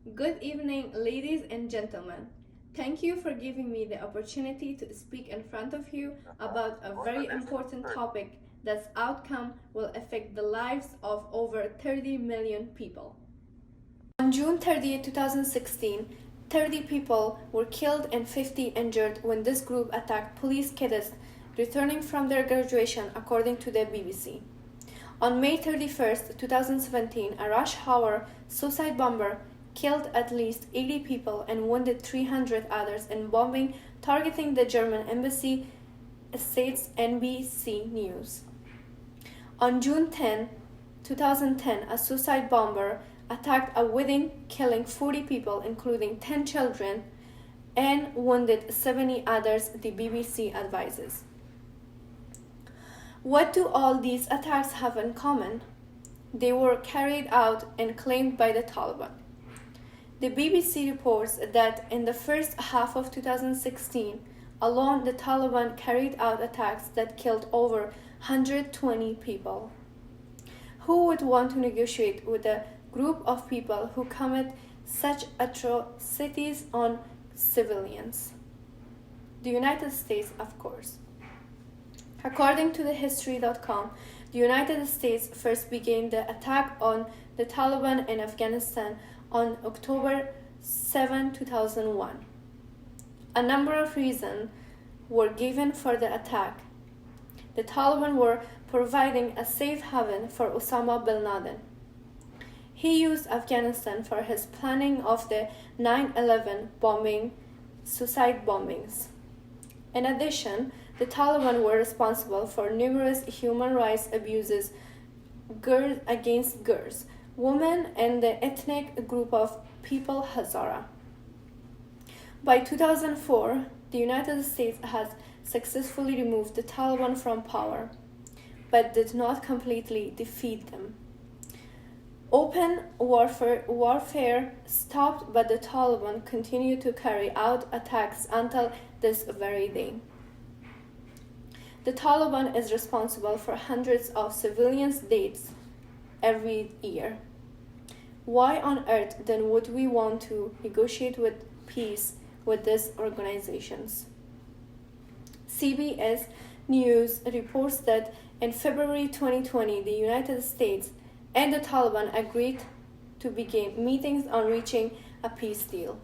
Good evening, ladies and gentlemen. Thank you for giving me the opportunity to speak in front of you about a very important topic that's outcome will affect the lives of over 30 million people. On June 30, 2016, 30 people were killed and 50 injured when this group attacked police cadets returning from their graduation, according to the BBC. On May 31, 2017, a rush hour suicide bomber killed at least 80 people and wounded 300 others in bombing targeting the German embassy, states NBC News. On June 10, 2010, a suicide bomber attacked a wedding, killing 40 people, including 10 children, and wounded 70 others, the BBC advises. What do all these attacks have in common? They were carried out and claimed by the Taliban. The BBC reports that in the first half of 2016 alone, the Taliban carried out attacks that killed over 120 people. Who would want to negotiate with a group of people who commit such atrocities on civilians? The United States, of course. According to thehistory.com, the United States first began the attack on the Taliban in Afghanistan on October 7, 2001. A number of reasons were given for the attack. The Taliban were providing a safe haven for Osama bin Laden. He used Afghanistan for his planning of the 9/11 suicide bombings. In addition, the Taliban were responsible for numerous human rights abuses against girls, women, and the ethnic group of people Hazara. By 2004, the United States has successfully removed the Taliban from power, but did not completely defeat them. Open warfare stopped, but the Taliban continued to carry out attacks until this very day. The Taliban is responsible for hundreds of civilians' deaths every year. Why on earth then would we want to negotiate with peace with these organizations? CBS News reports that in February 2020, the United States and the Taliban agreed to begin meetings on reaching a peace deal.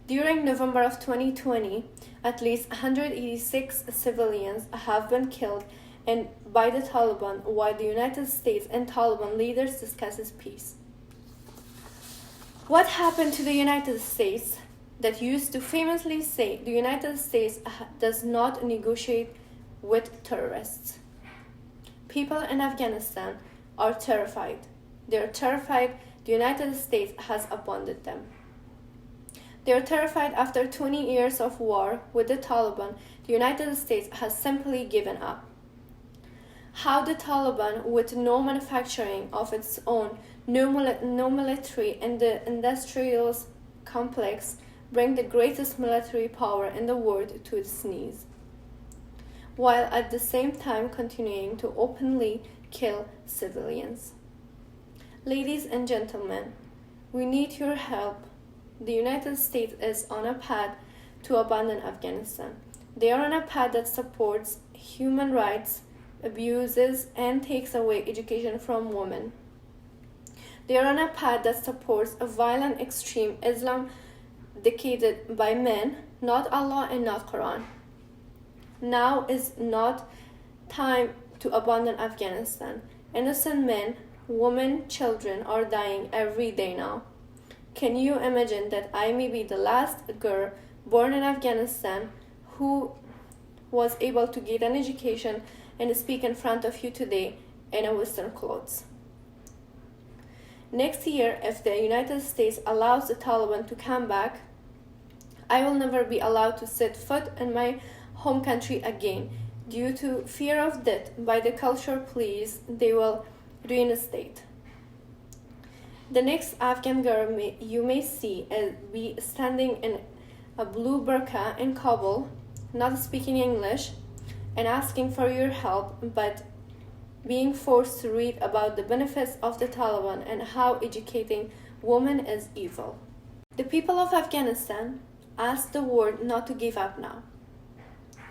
During November of 2020, at least 186 civilians have been killed by the Taliban while the United States and Taliban leaders discusses peace. What happened to the United States that used to famously say the United States does not negotiate with terrorists? People in Afghanistan are terrified. They are terrified the United States has abandoned them. They are terrified after 20 years of war with the Taliban, the United States has simply given up. How the Taliban, with no manufacturing of its own, no military and the industrial complex, bring the greatest military power in the world to its knees, while at the same time continuing to openly kill civilians. Ladies and gentlemen, we need your help. The United States is on a path to abandon Afghanistan. They are on a path that supports human rights abuses and takes away education from women. They are on a path that supports a violent extreme Islam dictated by men, not Allah and not Quran. Now is not time to abandon Afghanistan. Innocent men, women, children are dying every day now. Can you imagine that I may be the last girl born in Afghanistan who was able to get an education and speak in front of you today in a Western clothes? Next year, if the United States allows the Taliban to come back, I will never be allowed to set foot in my home country again. Due to fear of death by the culture police, they will reinstate. The next Afghan girl you may see be standing in a blue burqa in Kabul, not speaking English, and asking for your help, but being forced to read about the benefits of the Taliban and how educating woman is evil. The people of Afghanistan ask the world not to give up now.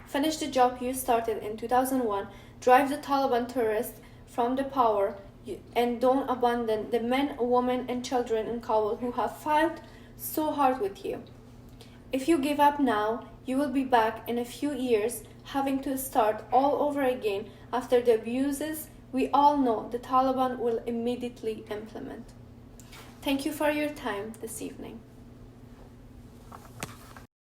Finish the job you started in 2001, drive the Taliban terrorists from the power, and don't abandon the men, women, and children in Kabul who have fought so hard with you. If you give up now, you will be back in a few years having to start all over again after the abuses we all know the Taliban will immediately implement. Thank you for your time this evening.